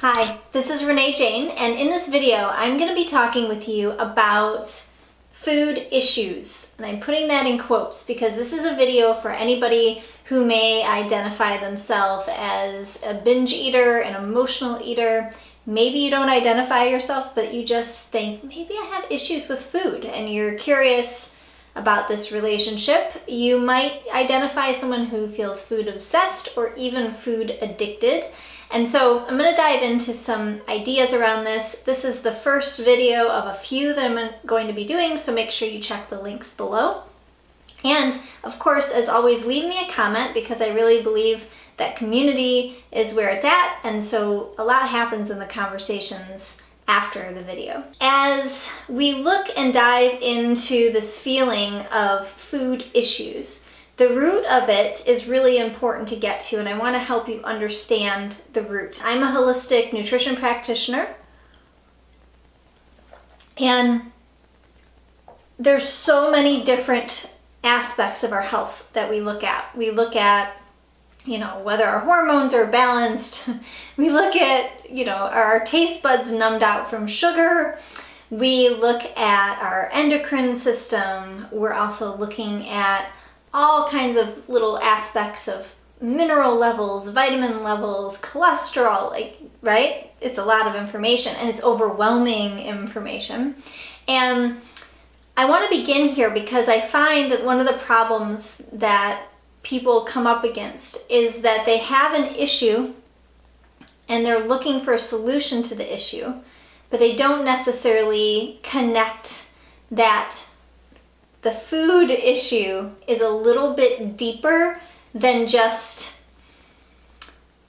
Hi, this is Renee Jayne, and in this video I'm going to be talking with you about food issues. And I'm putting that in quotes because this is a video for anybody who may identify themselves as a binge eater, an emotional eater. Maybe you don't identify yourself, but you just think, maybe I have issues with food, and you're curious about this relationship. You might identify as someone who feels food obsessed or even food addicted. And so I'm going to dive into some ideas around this. This is the first video of a few that I'm going to be doing, so make sure you check the links below. And of course, as always, leave me a comment because I really believe that community is where it's at, and so a lot happens in the conversations after the video. As we look and dive into this feeling of food issues, the root of it is really important to get to, and I want to help you understand the root. I'm a holistic nutrition practitioner, and there's so many different aspects of our health that we look at. We look at, whether our hormones are balanced. We look at, are our taste buds numbed out from sugar? We look at our endocrine system. We're also looking at all kinds of little aspects of mineral levels, vitamin levels, cholesterol, right? It's a lot of information, and it's overwhelming information. And I want to begin here because I find that one of the problems that people come up against is that they have an issue and they're looking for a solution to the issue, but they don't necessarily connect that the food issue is a little bit deeper than just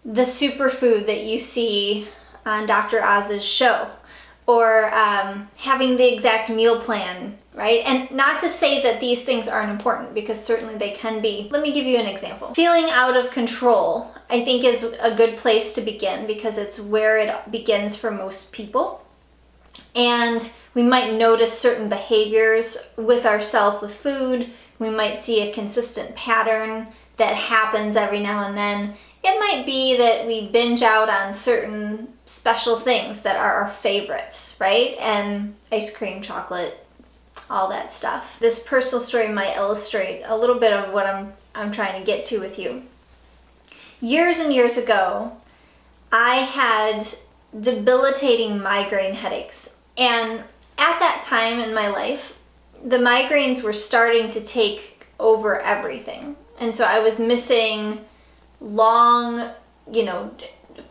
the superfood that you see on Dr. Oz's show, or having the exact meal plan, right? And not to say that these things aren't important, because certainly they can be. Let me give you an example. Feeling out of control, I think, is a good place to begin because it's where it begins for most people. And we might notice certain behaviors with ourselves with food. We might see a consistent pattern that happens every now and then. It might be that we binge out on certain special things that are our favorites, right? And ice cream, chocolate, all that stuff. This personal story might illustrate a little bit of what I'm trying to get to with you. Years and years ago, I had debilitating migraine headaches. And at that time in my life, the migraines were starting to take over everything. And so I was missing long,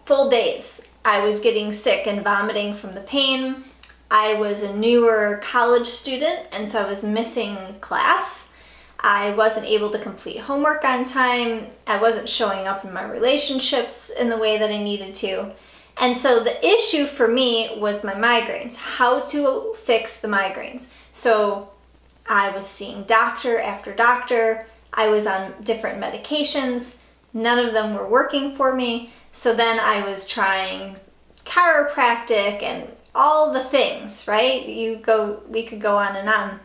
full days. I was getting sick and vomiting from the pain. I was a newer college student, and so I was missing class. I wasn't able to complete homework on time. I wasn't showing up in my relationships in the way that I needed to. And so the issue for me was my migraines, how to fix the migraines. So I was seeing doctor after doctor. I was on different medications. None of them were working for me. So then I was trying chiropractic and all the things, right? We could go on and on.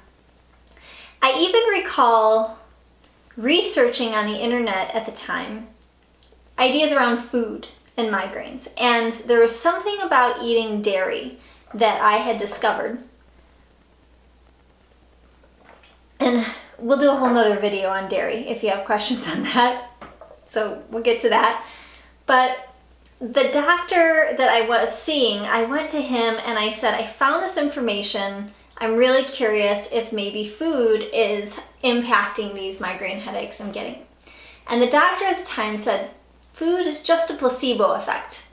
I even recall researching on the internet at the time ideas around food and migraines. And there was something about eating dairy that I had discovered. And we'll do a whole nother video on dairy if you have questions on that. So we'll get to that. But the doctor that I was seeing, I went to him and I said, I found this information. I'm really curious if maybe food is impacting these migraine headaches I'm getting. And the doctor at the time said, food is just a placebo effect.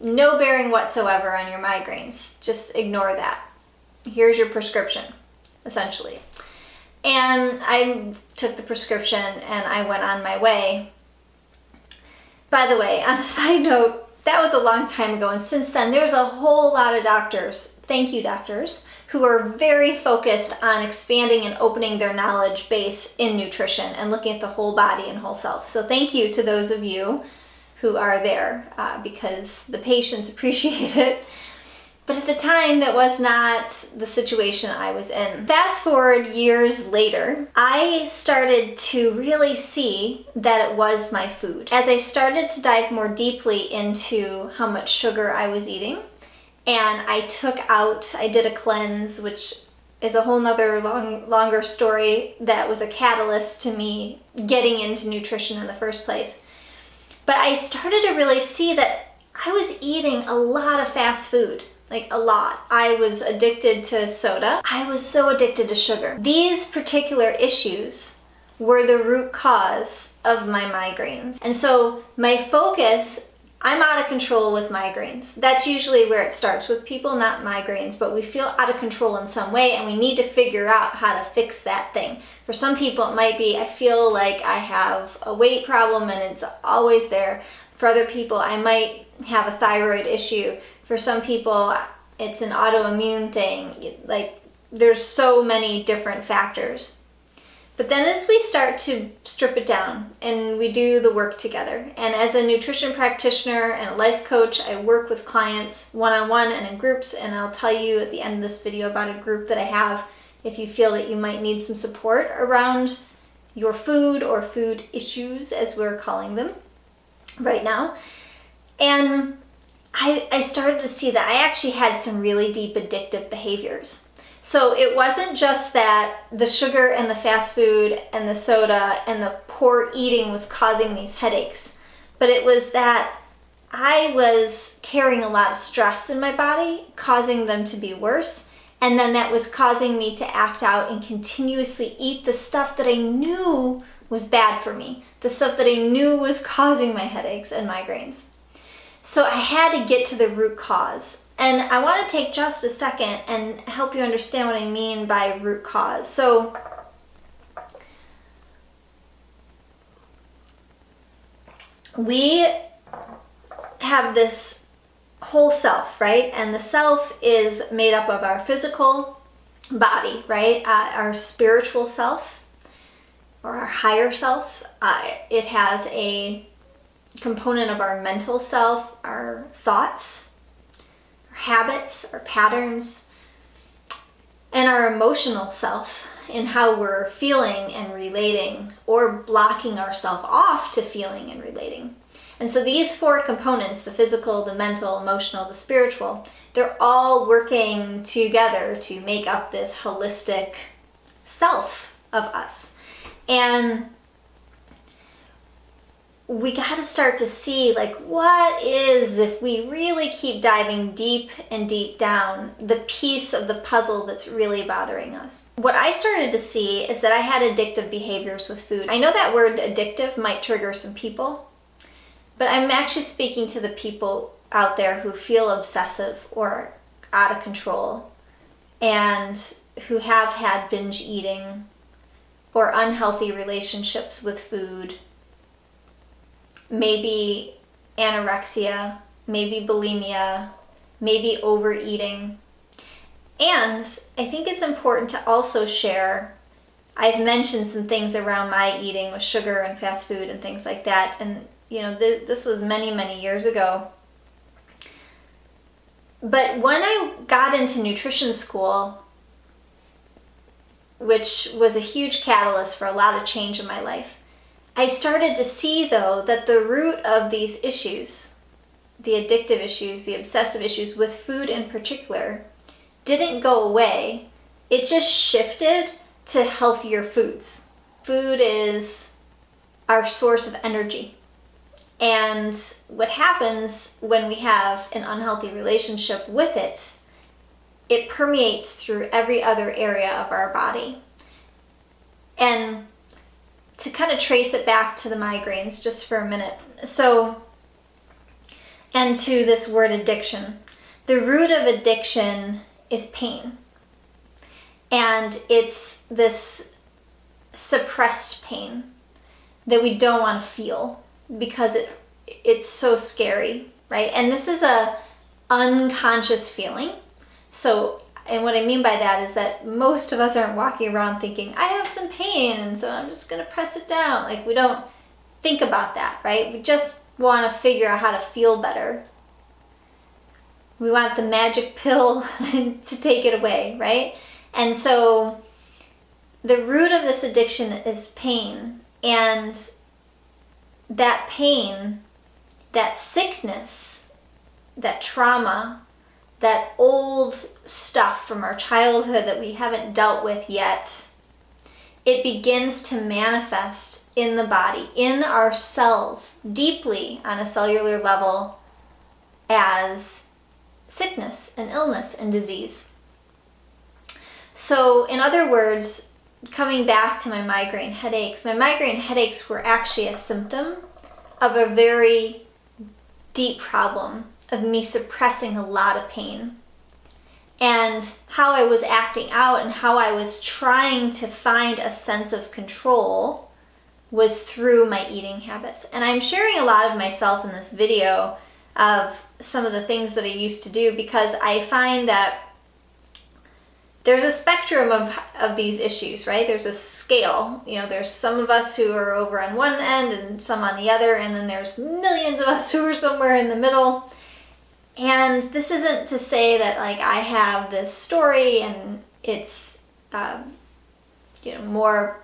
No bearing whatsoever on your migraines. Just ignore that. Here's your prescription, essentially. And I took the prescription and I went on my way. By the way, on a side note, that was a long time ago, and since then there's a whole lot of doctors, thank you doctors, who are very focused on expanding and opening their knowledge base in nutrition and looking at the whole body and whole self. So thank you to those of you who are there because the patients appreciate it. But at the time, that was not the situation I was in. Fast forward years later, I started to really see that it was my food. As I started to dive more deeply into how much sugar I was eating, and I did a cleanse, which is a whole nother longer story that was a catalyst to me getting into nutrition in the first place. But I started to really see that I was eating a lot of fast food. Like a lot. I was addicted to soda. I was so addicted to sugar. These particular issues were the root cause of my migraines. And so my focus, I'm out of control with migraines. That's usually where it starts with people, not migraines, but we feel out of control in some way and we need to figure out how to fix that thing. For some people it might be, I feel like I have a weight problem and it's always there. For other people, I might have a thyroid issue. For some people, it's an autoimmune thing. Like, there's so many different factors. But then as we start to strip it down and we do the work together, and as a nutrition practitioner and a life coach, I work with clients one-on-one and in groups, and I'll tell you at the end of this video about a group that I have if you feel that you might need some support around your food or food issues, as we're calling them right now. And I started to see that I actually had some really deep addictive behaviors. So it wasn't just that the sugar and the fast food and the soda and the poor eating was causing these headaches, but it was that I was carrying a lot of stress in my body, causing them to be worse, and then that was causing me to act out and continuously eat the stuff that I knew was bad for me, the stuff that I knew was causing my headaches and migraines. So I had to get to the root cause. And I want to take just a second and help you understand what I mean by root cause. So we have this whole self, right? And the self is made up of our physical body, right? Our spiritual self or our higher self. It has a component of our mental self, our thoughts, our habits, our patterns, and our emotional self in how we're feeling and relating or blocking ourselves off to feeling and relating. And so these four components, the physical, the mental, emotional, the spiritual, they're all working together to make up this holistic self of us. And we got to start to see, like, what is, if we really keep diving deep and deep down, the piece of the puzzle that's really bothering us. What I started to see is that I had addictive behaviors with food. I know that word addictive might trigger some people, but I'm actually speaking to the people out there who feel obsessive or out of control and who have had binge eating or unhealthy relationships with food. Maybe anorexia, maybe bulimia, maybe overeating. And I think it's important to also share, I've mentioned some things around my eating with sugar and fast food and things like that. And, you know, this was many, many years ago. But when I got into nutrition school, which was a huge catalyst for a lot of change in my life, I started to see, though, that the root of these issues, the addictive issues, the obsessive issues with food in particular, didn't go away. It just shifted to healthier foods. Food is our source of energy. And what happens when we have an unhealthy relationship with it, it permeates through every other area of our body. And to kind of trace it back to the migraines just for a minute. So, and to this word addiction. The root of addiction is pain. And it's this suppressed pain that we don't want to feel because it's so scary, right? And this is a unconscious feeling. So, and what I mean by that is that most of us aren't walking around thinking, I have some pain, and so I'm just going to press it down. Like, we don't think about that, right? We just want to figure out how to feel better. We want the magic pill to take it away, right? And so the root of this addiction is pain. And that pain, that sickness, that trauma, that old stuff from our childhood that we haven't dealt with yet, it begins to manifest in the body, in our cells, deeply on a cellular level, as sickness and illness and disease. So, in other words, coming back to my migraine headaches were actually a symptom of a very deep problem of me suppressing a lot of pain. And how I was acting out and how I was trying to find a sense of control was through my eating habits. And I'm sharing a lot of myself in this video of some of the things that I used to do, because I find that there's a spectrum of these issues, right? There's a scale. There's some of us who are over on one end and some on the other, and then there's millions of us who are somewhere in the middle. And this isn't to say that I have this story and it's more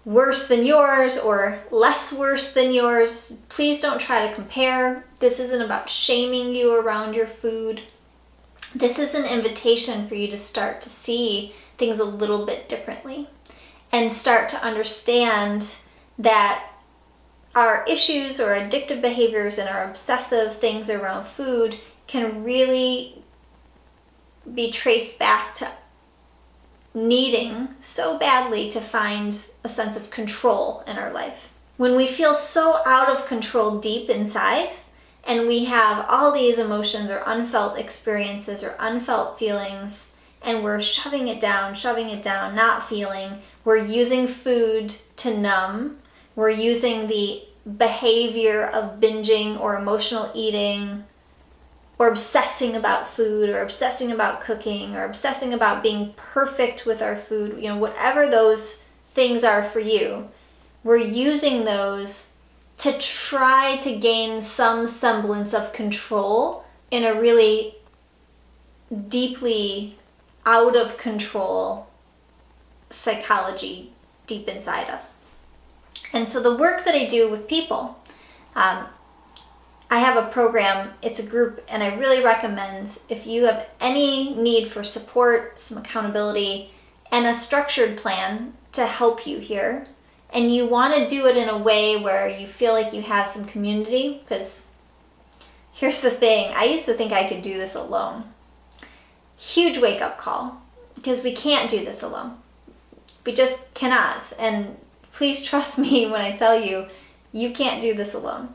worse than yours or less worse than yours. Please don't try to compare. This isn't about shaming you around your food. This is an invitation for you to start to see things a little bit differently and start to understand that our issues or addictive behaviors and our obsessive things around food can really be traced back to needing so badly to find a sense of control in our life. When we feel so out of control deep inside, and we have all these emotions or unfelt experiences or unfelt feelings, and we're shoving it down, not feeling, we're using food to numb, we're using the behavior of binging or emotional eating, or obsessing about food, or obsessing about cooking, or obsessing about being perfect with our food, whatever those things are for you, we're using those to try to gain some semblance of control in a really deeply out of control psychology deep inside us. And so the work that I do with people, I have a program, it's a group, and I really recommend if you have any need for support, some accountability, and a structured plan to help you here, and you want to do it in a way where you feel like you have some community, because here's the thing, I used to think I could do this alone. Huge wake-up call, because we can't do this alone. We just cannot, and please trust me when I tell you, you can't do this alone.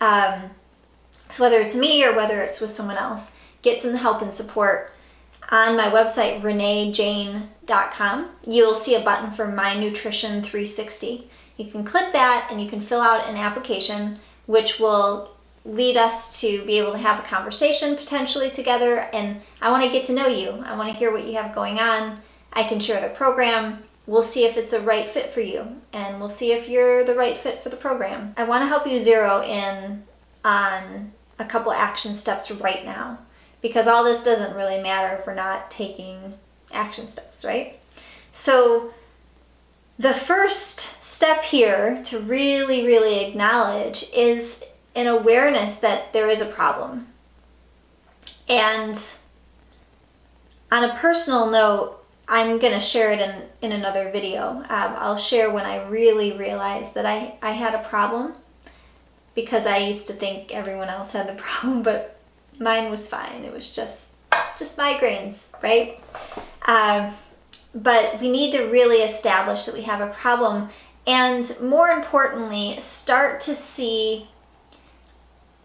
So whether it's me or whether it's with someone else, get some help and support. On my website, reneejayne.com, you'll see a button for My Nutrition 360. You can click that and you can fill out an application, which will lead us to be able to have a conversation potentially together. And I want to get to know you. I want to hear what you have going on. I can share the program. We'll see if it's a right fit for you, and we'll see if you're the right fit for the program. I want to help you zero in on a couple action steps right now, because all this doesn't really matter if we're not taking action steps, right? So the first step here to really, really acknowledge is an awareness that there is a problem. And on a personal note, I'm going to share it in another video. I'll share when I really realized that I had a problem, because I used to think everyone else had the problem, but mine was fine. It was just migraines, right? But we need to really establish that we have a problem, and more importantly, start to see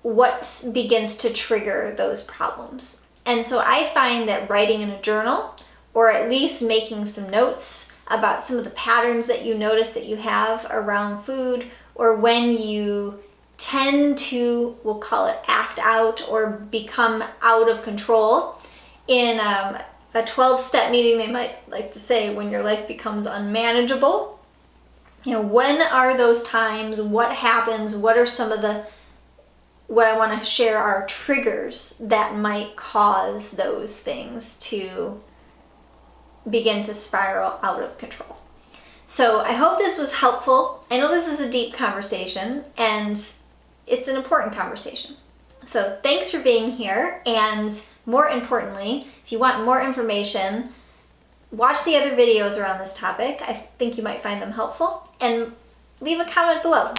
what begins to trigger those problems. And so I find that writing in a journal, or at least making some notes about some of the patterns that you notice that you have around food, or when you tend to, we'll call it act out or become out of control. In a 12-step meeting, they might like to say when your life becomes unmanageable. When are those times? What happens? What are some of the what I want to share are triggers that might cause those things to begin to spiral out of control. So I hope this was helpful. I know this is a deep conversation and it's an important conversation. So thanks for being here, and more importantly, if you want more information, watch the other videos around this topic. I think you might find them helpful, and leave a comment below.